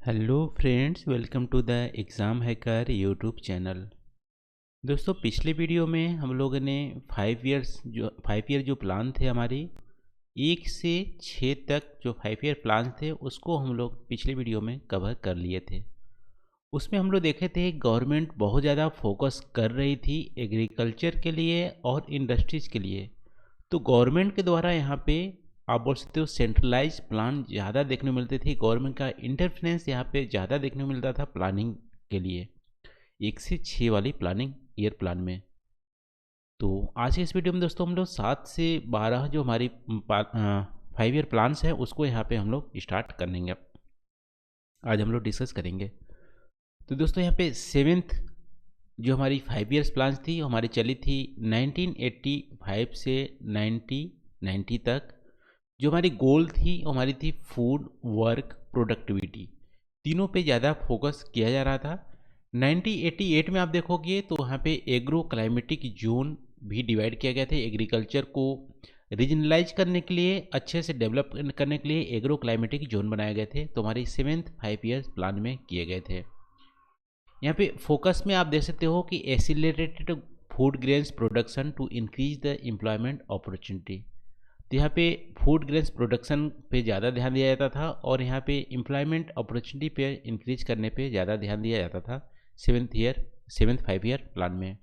Hello friends, welcome to the exam hacker YouTube channel. दोस्तों, पिछले video में हम लोगों ने 5 ईयर जो प्लान थे हमारी 1 से 6 तक जो 5 ईयर प्लान थे उसको हम लोग पिछले वीडियो में कवर कर लिए थे। उसमें हम लोग देखे थे गवर्नमेंट बहुत ज़्यादा फोकस कर रही थी एग्रीकल्चर के लिए और इंडस्ट्रीज़ के लिए। तो गवर्नमेंट के द्वारा यहाँ पे आप बोल सकते हो सेंट्रलाइज प्लान ज़्यादा देखने को मिलते थे। गवर्नमेंट का इंटरफेरेंस यहाँ पे ज़्यादा देखने को मिलता था प्लानिंग के लिए 1 से 6 वाली प्लानिंग ईयर प्लान में। तो आज के इस वीडियो में दोस्तों हम लोग 7 से 12 जो हमारी 5 ईयर प्लान्स हैं उसको यहाँ पे हम लोग स्टार्ट करेंगे। आज हम लोग डिस्कस करेंगे। तो दोस्तों यहाँ पे सेवेंथ जो हमारी 5 ईयर्स प्लान्स थी वो हमारी चली थी 1985 से 1990 तक। जो हमारी गोल थी वो हमारी थी फूड, वर्क, प्रोडक्टिविटी, तीनों पे ज़्यादा फोकस किया जा रहा था। 1988 में आप देखोगे तो वहाँ पे एग्रो क्लाइमेटिक जोन भी डिवाइड किया गया था। एग्रीकल्चर को रीजनलाइज करने के लिए, अच्छे से डेवलप करने के लिए एग्रो क्लाइमेटिक जोन बनाए गए थे। तो हमारी सेवेंथ 5 ईयर्स प्लान में किए गए थे। यहाँ पे फोकस में आप देख सकते हो कि accelerated food grains production to increase the employment opportunity. तो यहाँ पे फूड ग्रेन्स प्रोडक्शन पे ज़्यादा ध्यान दिया जाता था और यहाँ पे एम्प्लॉयमेंट अपॉर्चुनिटी पे इंक्रीज करने पे ज़्यादा ध्यान दिया जाता था सेवेंथ 5 ईयर प्लान में।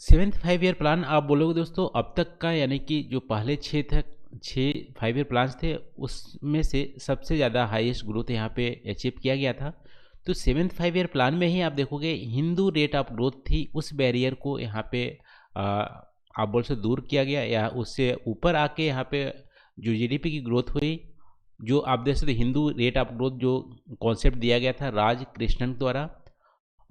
सेवेंथ 5 ईयर प्लान आप बोलोगे दोस्तों अब तक का, यानी कि जो पहले 5 ईयर प्लान्स थे उसमें से सबसे ज़्यादा हाईएस्ट ग्रोथ यहाँ पे अचीव किया गया था। तो सेवेंथ 5 ईयर प्लान में ही आप देखोगे हिंदू रेट ऑफ ग्रोथ थी, उस बैरियर को यहाँ पे आप बोल से दूर किया गया या उससे ऊपर आके यहाँ पे जो जीडीपी की ग्रोथ हुई, जो आप देख सकते हिंदू रेट ऑफ ग्रोथ जो कॉन्सेप्ट दिया गया था राज कृष्णन द्वारा,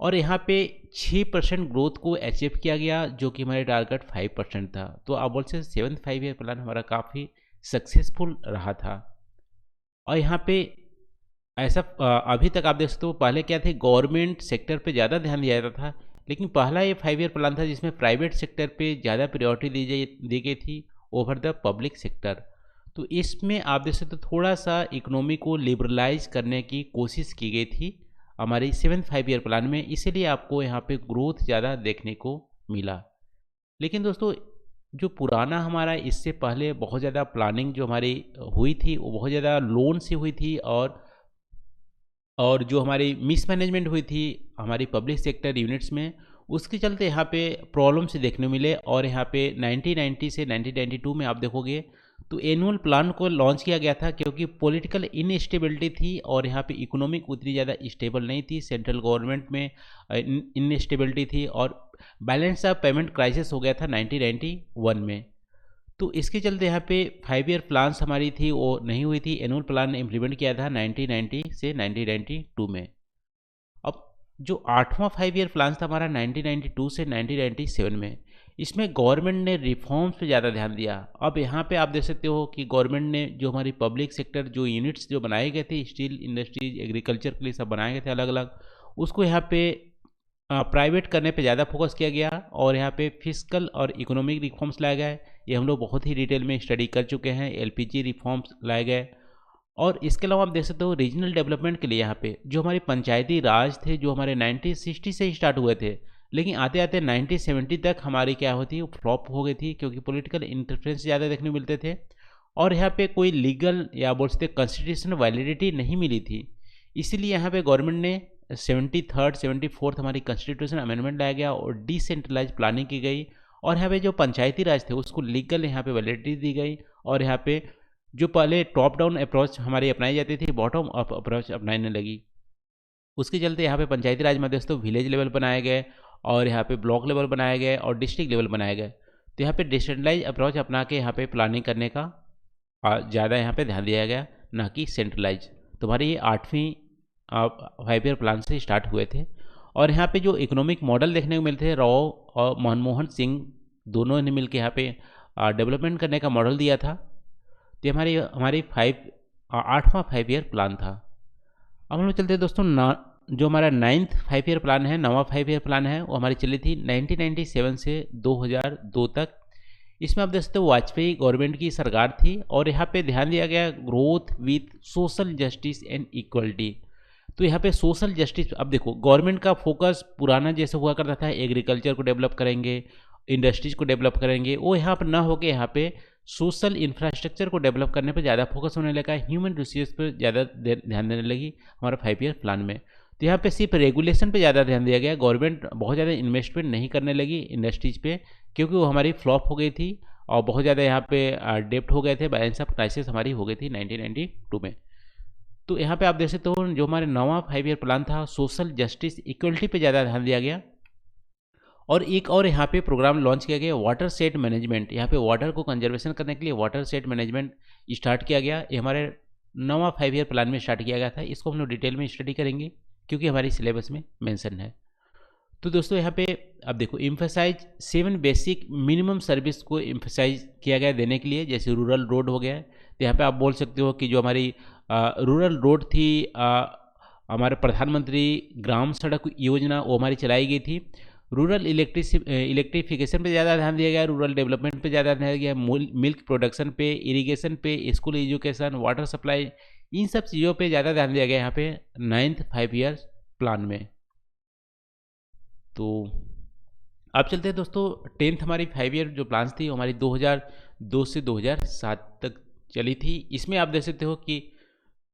और यहाँ पे 6% ग्रोथ को अचीव किया गया जो कि हमारे टारगेट 5% था। तो आप बोल सकते सेवेंथ 5 ईयर प्लान हमारा काफ़ी सक्सेसफुल रहा था। और यहाँ पे ऐसा अभी तक आप देख सकते हो पहले क्या थे, गवर्नमेंट सेक्टर पे ज़्यादा ध्यान दिया जाता था, लेकिन पहला ये 5 ईयर प्लान था जिसमें प्राइवेट सेक्टर पे ज़्यादा प्रायोरिटी दी गई थी ओवर द पब्लिक सेक्टर। तो इसमें आप देख सकते हो थोड़ा सा इकोनॉमी को लिबरलाइज करने की कोशिश की गई थी हमारी सेवेंथ 5 ईयर प्लान में, इसीलिए आपको यहाँ पे ग्रोथ ज़्यादा देखने को मिला। लेकिन दोस्तों जो पुराना हमारा इससे पहले बहुत ज़्यादा प्लानिंग जो हमारी हुई थी वो बहुत ज़्यादा लोन से हुई थी, और जो हमारी मिसमैनेजमेंट हुई थी हमारी पब्लिक सेक्टर यूनिट्स में, उसके चलते यहाँ पे प्रॉब्लम से देखने मिले। और यहाँ पे 1990 से 1992 में आप देखोगे तो एनुअल प्लान को लॉन्च किया गया था क्योंकि पॉलिटिकल इनस्टेबिलिटी थी और यहाँ पे इकोनॉमिक उतनी ज़्यादा स्टेबल नहीं थी, सेंट्रल गवर्नमेंट में इनस्टेबिलिटी थी और बैलेंस ऑफ पेमेंट क्राइसिस हो गया था 1991 में। तो इसके चलते यहाँ पे 5 ईयर प्लान्स हमारी थी वो नहीं हुई थी। एनुअल प्लान इम्प्लीमेंट किया था 1990 से 1992 में। अब जो 8वां 5 ईयर प्लान था हमारा 1992 से 1997 में, इसमें गवर्नमेंट ने रिफॉर्म्स पे ज़्यादा ध्यान दिया। अब यहाँ पे आप देख सकते हो कि गवर्नमेंट ने जो हमारी पब्लिक सेक्टर जो यूनिट्स जो बनाए गए थे, स्टील इंडस्ट्रीज, एग्रीकल्चर के लिए सब बनाए गए थे अलग अलग, उसको यहाँ पे प्राइवेट करने पे ज़्यादा फोकस किया गया और यहाँ पे फिजिकल और इकोनॉमिक रिफॉर्म्स लाए गए। ये हम लोग बहुत ही डिटेल में स्टडी कर चुके हैं। एलपीजी रिफॉर्म्स लाए गए और इसके अलावा आप देख सकते हो रीजनल डेवलपमेंट के लिए यहाँ पे जो हमारे पंचायती राज थे जो हमारे 1960 से ही स्टार्ट हुए थे, लेकिन आते आते 1970 तक हमारी क्या होती है फ्लॉप हो गई थी क्योंकि पॉलिटिकल इंटरफेरेंस ज़्यादा देखने को मिलते थे और यहाँ पे कोई लीगल या बोल सकते कॉन्स्टिट्यूशनल वैलिडिटी नहीं मिली थी। इसीलिए यहाँ पे गवर्नमेंट ने 74th हमारी कॉन्स्टिट्यूशन अमेंडमेंट लाया गया और डिसेंट्रलाइज प्लानिंग की गई और यहाँ पे जो पंचायती राज थे उसको लीगल यहाँ पे वैलिडिटी दी गई। और यहाँ पे जो पहले टॉप डाउन अप्रोच हमारी अपनाई जाती थी, बॉटम अप अप्रोच अपनाने लगी। उसके चलते यहाँ पे पंचायती राज में दोस्तों विलेज लेवल बनाए गए और यहाँ पे ब्लॉक लेवल बनाए गए और डिस्ट्रिक्ट लेवल बनाए गए। तो यहाँ पे डिसेंट्रलाइज अप्रोच अपना के यहाँ पे प्लानिंग करने का ज़्यादा यहाँ पे ध्यान दिया गया, ना कि सेंट्रलाइज। तुम्हारी ये 8वीं 5 ईयर प्लान से स्टार्ट हुए थे। और यहाँ पे जो इकोनॉमिक मॉडल देखने को मिलते थे, राव और मनमोहन सिंह दोनों ने मिलकर यहाँ पे डेवलपमेंट करने का मॉडल दिया था। तो हमारी हमारी 8वां 5 ईयर प्लान था। अब हम लोग चलते हैं दोस्तों जो हमारा 9th 5 ईयर प्लान है, नवा 5 ईयर प्लान है, वो हमारी चली थी 1997 से 2002 तक। इसमें आप देख सकते हो वाजपेयी गवर्नमेंट की सरकार थी और यहाँ पे ध्यान दिया गया growth with social justice and equality. तो यहाँ पे सोशल जस्टिस, अब देखो गवर्नमेंट का फोकस पुराना जैसे हुआ करता था, एग्रीकल्चर को डेवलप करेंगे, इंडस्ट्रीज को डेवलप करेंगे, वो यहाँ पर ना होके यहाँ पे सोशल इंफ्रास्ट्रक्चर को डेवलप करने पर ज़्यादा फोकस होने लगा, ह्यूमन रिसोर्स पर ज़्यादा ध्यान देने लगी हमारा 5 ईयर प्लान में। तो यहाँ पे सिर्फ रेगुलेशन पे ज़्यादा ध्यान दिया गया, गवर्नमेंट बहुत ज़्यादा इन्वेस्टमेंट नहीं करने लगी इंडस्ट्रीज पे, क्योंकि वो हमारी फ्लॉप हो गई थी और बहुत ज़्यादा यहाँ पे डेप्ट हो गए थे, बैलेंस ऑफ क्राइसिस हमारी हो गई थी 1992 में। तो यहाँ पे आप देख सकते हो जो हमारे नवा 5 ईयर प्लान था, सोशल जस्टिस इक्वलिटी पे ज़्यादा ध्यान दिया गया। और एक और यहाँ पे प्रोग्राम लॉन्च किया गया, वाटर सेट मैनेजमेंट। यहाँ पे वाटर को कंजर्वेशन करने के लिए वाटर सेट मैनेजमेंट स्टार्ट किया गया। ये हमारे नवा 5 ईयर प्लान में स्टार्ट किया गया था। इसको हम लोग डिटेल में स्टडी करेंगे क्योंकि हमारी सिलेबस में मेंशन है। तो दोस्तों यहाँ पे अब देखो एम्फेसाइज 7 बेसिक मिनिमम सर्विस को एम्फेसाइज किया गया देने के लिए, जैसे रूरल रोड हो गया। तो यहाँ पे आप बोल सकते हो कि जो हमारी रूरल रोड थी, हमारे प्रधानमंत्री ग्राम सड़क योजना वो हमारी चलाई गई थी। रूरल इलेक्ट्रिफिकेशन पे ज़्यादा ध्यान दिया गया, रूरल डेवलपमेंट पे ज़्यादा ध्यान दिया गया, मिल्क प्रोडक्शन पे, इरिगेशन पे, स्कूल एजुकेशन, वाटर सप्लाई, इन सब चीज़ों पे ज़्यादा ध्यान दिया गया यहाँ पे 9th 5 ईयर प्लान में। तो अब चलते हैं दोस्तों 10th हमारी 5 ईयर जो प्लान्स थी हमारी 2002 से 2007 तक चली थी। इसमें आप देख सकते हो कि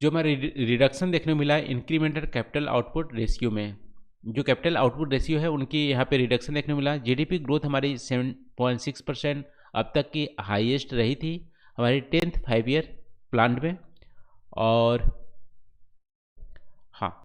जो हमारी रिडक्शन देखने को मिला इंक्रीमेंटल कैपिटल आउटपुट रेशियो में, जो कैपिटल आउटपुट रेशियो है उनकी यहाँ पे रिडक्शन देखने को मिला। जीडीपी ग्रोथ हमारी 7.6% अब तक की हाईएस्ट रही थी हमारी 10th 5 ईयर प्लान में। और हाँ,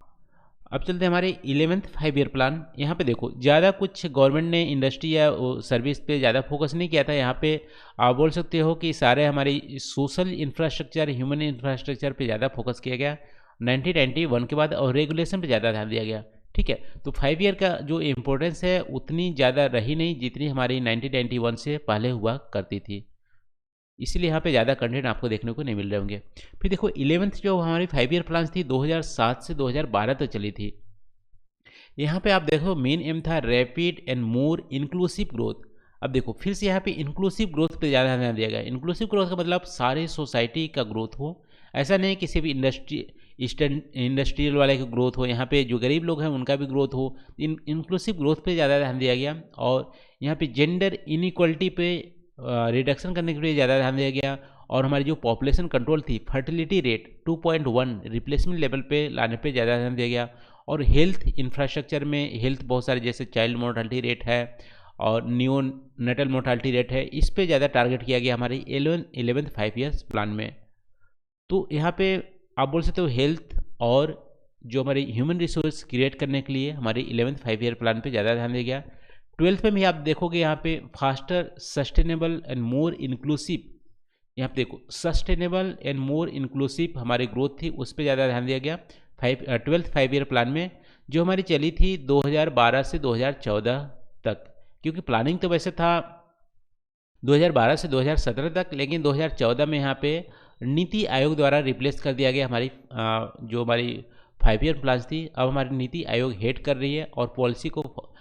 अब चलते हैं हमारे 11th 5 ईयर प्लान। यहाँ पे देखो ज़्यादा कुछ गवर्नमेंट ने इंडस्ट्री या सर्विस पे ज़्यादा फोकस नहीं किया था। यहाँ पे आप बोल सकते हो कि सारे हमारी सोशल इंफ्रास्ट्रक्चर, ह्यूमन इंफ्रास्ट्रक्चर पे ज़्यादा फोकस किया गया 1991 के बाद, और रेगुलेशन पे ज़्यादा ध्यान दिया गया। ठीक है, तो 5 ईयर का जो इम्पोर्टेंस है उतनी ज़्यादा रही नहीं जितनी हमारी 1991 से पहले हुआ करती थी, इसलिए यहाँ पे ज़्यादा कंटेंट आपको देखने को नहीं मिल रहे होंगे। फिर देखो 11th जो हमारी 5 ईयर प्लान थी 2007 से 2012 तक चली थी। यहाँ पे आप देखो मेन एम था rapid and more inclusive growth. अब देखो फिर से यहाँ पे इंक्लूसिव ग्रोथ पे ज़्यादा ध्यान दिया गया। इंक्लूसिव ग्रोथ का मतलब सारे सोसाइटी का ग्रोथ हो, ऐसा नहीं किसी भी इंडस्ट्रियल वाले का ग्रोथ हो, यहाँ पे जो गरीब लोग हैं उनका भी ग्रोथ हो। इंक्लूसिव ग्रोथ पे ज़्यादा ध्यान दिया गया। और यहाँ पे जेंडर इनइक्वलिटी पे रिडक्शन करने के लिए ज़्यादा ध्यान दिया गया। और हमारी जो पॉपुलेशन कंट्रोल थी, फर्टिलिटी रेट 2.1 रिप्लेसमेंट लेवल पे लाने पे ज़्यादा ध्यान दिया गया। और हेल्थ इंफ्रास्ट्रक्चर में हेल्थ बहुत सारे जैसे चाइल्ड मोर्टालिटी रेट है और न्यू नेटल मोर्टालिटी रेट है, इस पे ज़्यादा टारगेट किया गया हमारी 11th 5 ईयर्स प्लान में। तो यहाँ पे आप बोल सकते हो हेल्थ और जो हमारी ह्यूमन रिसोर्स क्रिएट करने के लिए हमारे 11th 5 ईयर प्लान पे ज़्यादा ध्यान दिया गया। 12th में भी आप देखोगे यहाँ पे faster sustainable and more inclusive, यहाँ पे देखो सस्टेनेबल एंड मोर इंक्लूसिव हमारी ग्रोथ थी, उस पर ज़्यादा ध्यान दिया गया 12th 5 ईयर प्लान में, जो हमारी चली थी 2012 से 2014 तक। क्योंकि प्लानिंग तो वैसे था 2012 से 2017 तक, लेकिन 2014 में यहाँ पे नीति आयोग द्वारा रिप्लेस कर दिया गया हमारी जो हमारी 5 ईयर प्लान थी। अब हमारी नीति आयोग हेड कर रही है और पॉलिसी को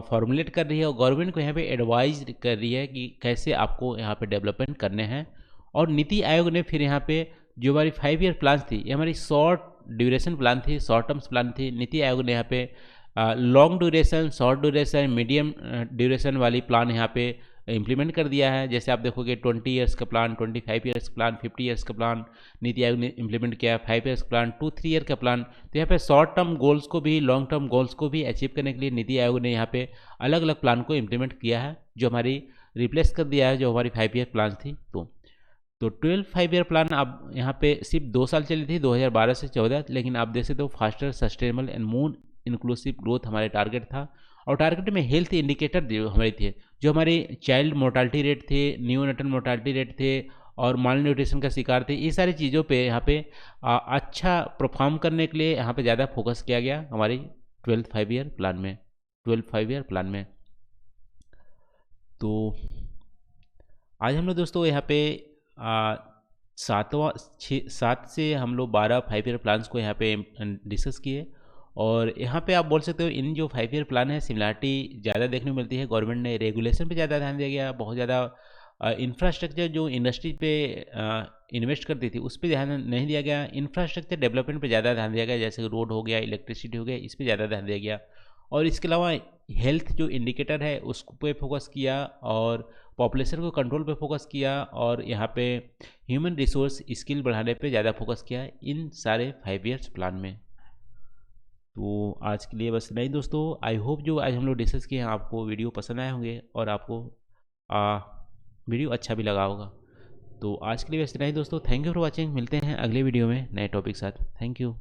फॉर्मुलेट कर रही है और गवर्नमेंट को यहाँ पे एडवाइज कर रही है कि कैसे आपको यहाँ पे डेवलपमेंट करने हैं। और नीति आयोग ने फिर यहाँ पे जो हमारी 5 ईयर प्लान थी, ये हमारी शॉर्ट ड्यूरेशन प्लान थी, शॉर्ट टर्म्स प्लान थी। नीति आयोग ने यहाँ पे long duration, short duration, medium duration वाली प्लान यहाँ पे इम्प्लीमेंट कर दिया है। जैसे आप देखोगे 20 ईयर्स का प्लान, 25 ईयर्स का प्लान, 50 ईयर्स का प्लान नीति आयोग ने इम्प्लीमेंट किया, 5 ईयर्स का प्लान, 2-3 ईयर का प्लान। तो यहाँ पे शॉर्ट टर्म गोल्स को भी, लॉन्ग टर्म गोल्स को भी अचीव करने के लिए नीति आयोग ने यहाँ पे अलग अलग प्लान को इम्प्लीमेंट किया है, जो हमारी रिप्लेस कर दिया है जो हमारी 5 ईयर प्लान थी। तो 12 5 ईयर प्लान अब यहाँ पे सिर्फ 2 साल चली थी 2012 से 14, लेकिन आप देख सकते हो faster sustainable and more inclusive growth हमारे टारगेट था। और टारगेट में हेल्थ इंडिकेटर हमारे थे, जो हमारे चाइल्ड मोर्टालिटी रेट थे, न्यूनेटल मोर्टालिटी रेट थे और माल न्यूट्रिशन का शिकार थे। ये सारी चीज़ों पे यहाँ पे अच्छा परफॉर्म करने के लिए यहाँ पे ज़्यादा फोकस किया गया हमारी 12th 5 ईयर प्लान में, 12th 5 ईयर प्लान में। तो आज हम लोग दोस्तों यहाँ पे 7 से हम लोग 12 5 ईयर प्लान्स को यहाँ पे डिस्कस किए। और यहाँ पे आप बोल सकते हो इन जो 5 ईयर प्लान है सिमिलरिटी ज़्यादा देखने को मिलती है। गवर्नमेंट ने रेगुलेशन पे ज़्यादा ध्यान दिया गया, बहुत ज़्यादा इंफ्रास्ट्रक्चर जो इंडस्ट्री पे इन्वेस्ट करती थी उस पर ध्यान नहीं दिया गया। इंफ्रास्ट्रक्चर डेवलपमेंट पे ज़्यादा ध्यान दिया गया, जैसे रोड हो गया, इलेक्ट्रिसिटी हो गया, इस पे ज़्यादा ध्यान दिया गया। और इसके अलावा हेल्थ जो इंडिकेटर है उस पे फोकस किया, और पॉपुलेशन को कंट्रोल पे फोकस किया, और यहाँ पे ह्यूमन रिसोर्स स्किल बढ़ाने पे ज़्यादा फोकस किया इन सारे 5 ईयर्स प्लान में। तो आज के लिए बस नहीं दोस्तों, आई होप जो आज हम लोग डिस्कस किए हैं आपको वीडियो पसंद आए होंगे और आपको आ, वीडियो अच्छा भी लगा होगा। तो आज के लिए बस इतना ही दोस्तों, थैंक यू फॉर वॉचिंग। मिलते हैं अगले वीडियो में नए टॉपिक साथ। Thank you.